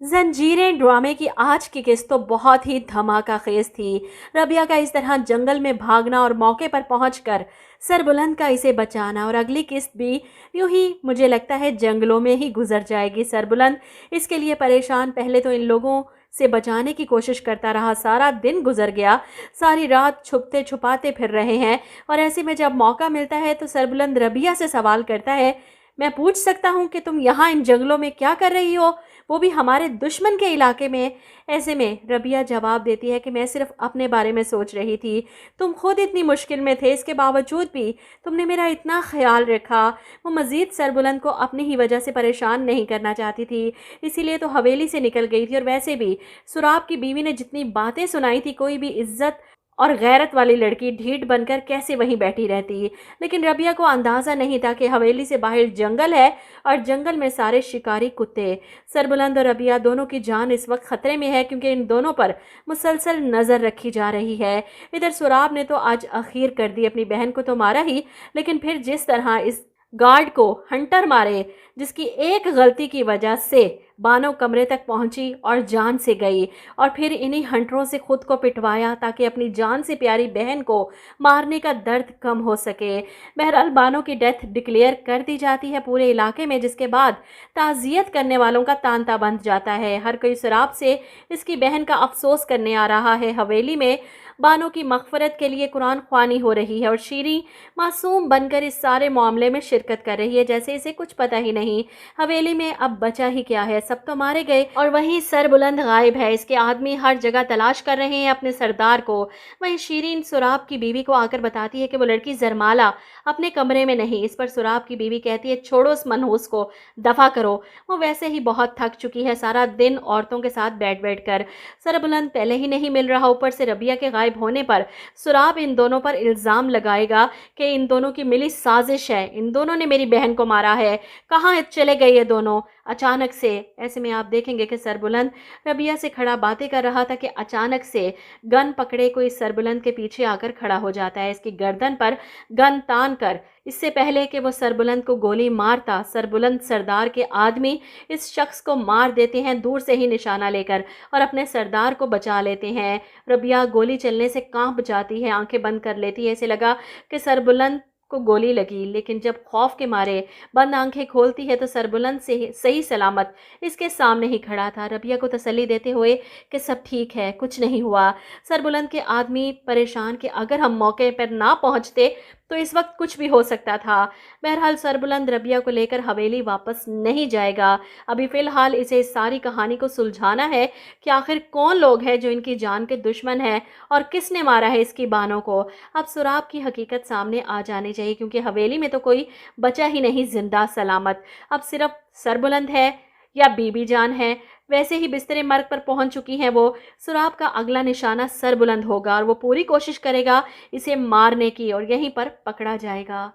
जंजीरें ड्रामे की आज की किस्त तो बहुत ही धमाका खेज थी। रबिया का इस तरह जंगल में भागना और मौके पर पहुंचकर सरबुलंद का इसे बचाना, और अगली किस्त भी यूं ही मुझे लगता है जंगलों में ही गुजर जाएगी। सरबुलंद इसके लिए परेशान पहले तो इन लोगों से बचाने की कोशिश करता रहा, सारा दिन गुजर गया, सारी रात छुपते छुपाते फिर रहे हैं। और ऐसे में जब मौका मिलता है तो सरबुलंद रबिया से सवाल करता है, मैं पूछ सकता हूँ कि तुम यहाँ इन जंगलों में क्या कर रही हो, वो भी हमारे दुश्मन के इलाके में। ऐसे में रबिया जवाब देती है कि मैं सिर्फ अपने बारे में सोच रही थी, तुम खुद इतनी मुश्किल में थे, इसके बावजूद भी तुमने मेरा इतना ख्याल रखा। वो मज़ीद सरबुलंद को अपनी ही वजह से परेशान नहीं करना चाहती थी, इसीलिए तो हवेली से निकल गई थी। और वैसे भी सुराब की बीवी ने जितनी बातें सुनाई थी, कोई भी इज्जत और गैरत वाली लड़की ढीठ बनकर कैसे वहीं बैठी रहती। लेकिन रबिया को अंदाज़ा नहीं था कि हवेली से बाहर जंगल है और जंगल में सारे शिकारी कुत्ते। सरबुलंद और रबिया दोनों की जान इस वक्त खतरे में है, क्योंकि इन दोनों पर मुसलसल नज़र रखी जा रही है। इधर सुराब ने तो आज अखीर कर दी, अपनी बहन को तो मारा ही, लेकिन फिर जिस तरह इस गार्ड को हंटर मारे, जिसकी एक गलती की वजह से बानो कमरे तक पहुंची और जान से गई, और फिर इन्हीं हंटरों से खुद को पिटवाया ताकि अपनी जान से प्यारी बहन को मारने का दर्द कम हो सके। बहरहाल बानो की डेथ डिक्लेयर कर दी जाती है पूरे इलाके में, जिसके बाद ताज़ियत करने वालों का तांता बंध जाता है। हर कोई शराब से इसकी बहन का अफसोस करने आ रहा है। हवेली में बानो की मग़फ़िरत के लिए कुरान ख्वानी हो रही है और शीरी मासूम बनकर इस सारे मामले में शिरकत कर रही है, जैसे इसे कुछ पता ही नहीं। हवेली में अब बचा ही क्या है, सब तो मारे गए, और वहीं सरबुलंद गायब है। इसके आदमी हर जगह तलाश कर रहे हैं अपने सरदार को। वहीं शीरीन सुराब की बीवी को आकर बताती है कि वो लड़की जरमाला अपने कमरे में नहीं। इस पर सुराब की बीवी कहती है, छोड़ो उस मनहूस को, दफा करो, वो वैसे ही बहुत थक चुकी है सारा दिन औरतों के साथ बैठ बैठ कर। सरबुलंद पहले ही नहीं मिल रहा, ऊपर से रबिया के गायब होने पर सुराब इन दोनों पर इल्ज़ाम लगाएगा कि इन दोनों की मिली साजिश है, इन दोनों ने मेरी बहन को मारा है, कहाँ चले गए ये दोनों अचानक से। ऐसे में आप देखेंगे कि सरबुलंद रबिया से खड़ा बातें कर रहा था कि अचानक से गन पकड़े कोई सरबुलंद के पीछे आकर खड़ा हो जाता है, इसकी गर्दन पर गन तान कर। इससे पहले कि वो सरबुलंद को गोली मारता, सरबुलंद सरदार के आदमी इस शख्स को मार देते हैं दूर से ही निशाना लेकर, और अपने सरदार को बचा लेते हैं। रबिया गोली चलने से कांप जाती है, आंखें बंद कर लेती है, ऐसे लगा कि सरबुलंद को गोली लगी। लेकिन जब खौफ के मारे बंद आंखें खोलती है तो सरबुलंद से सही सलामत इसके सामने ही खड़ा था, रबिया को तसल्ली देते हुए कि सब ठीक है, कुछ नहीं हुआ। सरबुलंद के आदमी परेशान कि अगर हम मौके पर ना पहुंचते तो इस वक्त कुछ भी हो सकता था। बहरहाल सरबुलंद रबिया को लेकर हवेली वापस नहीं जाएगा। अभी फ़िलहाल इसे इस सारी कहानी को सुलझाना है कि आखिर कौन लोग हैं जो इनकी जान के दुश्मन हैं और किसने मारा है इसकी बानों को। अब सुराब की हकीकत सामने आ जानी चाहिए, क्योंकि हवेली में तो कोई बचा ही नहीं जिंदा सलामत। अब सिर्फ सरबुलंद है या बीबी जान है। वैसे ही बिस्तरे मर्ग पर पहुंच चुकी हैं वो। सुराब का अगला निशाना सरबुलंद होगा और वो पूरी कोशिश करेगा इसे मारने की, और यहीं पर पकड़ा जाएगा।